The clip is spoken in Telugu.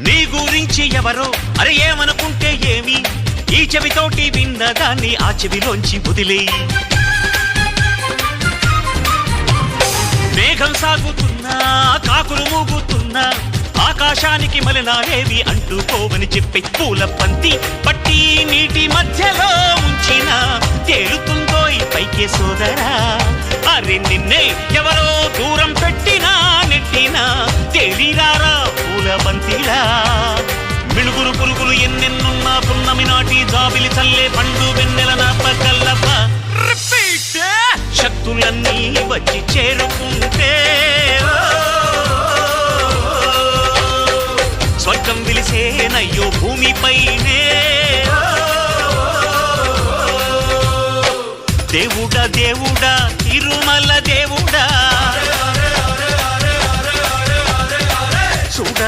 నీ గురించి ఎవరో అరే ఏమనుకుంటే ఏమి, ఈ చెవితోటి విన్నదాన్ని ఆ చెవిలోంచి వదిలేయి. మేఘం సాగుతున్నా కాకులు మూగుతున్నా ఆకాశానికి మలినాలేవి అంటుకోవని చెప్పి పూల పంతి పట్టి నీటి మధ్యలో ఉంచిన తేలుతుందో ఈ పైకే సోదరా. అరే నిన్నే ఎవరో దూరం పెట్టినా నెట్టినా తేలిరారా పూల బంతిలా. మిణుగురు పురుగులు ఎన్నెన్నున్నా పున్నమి నాటి జాబిలి చల్లే పండు వెన్నెల నా పగల్లప్ప. శక్తులన్నీ వచ్చి చేరుకుంటే స్వర్గం విలిసేనయ్యో భూమిపైనే. దేవుడా దేవుడా తిరుమల దేవుడా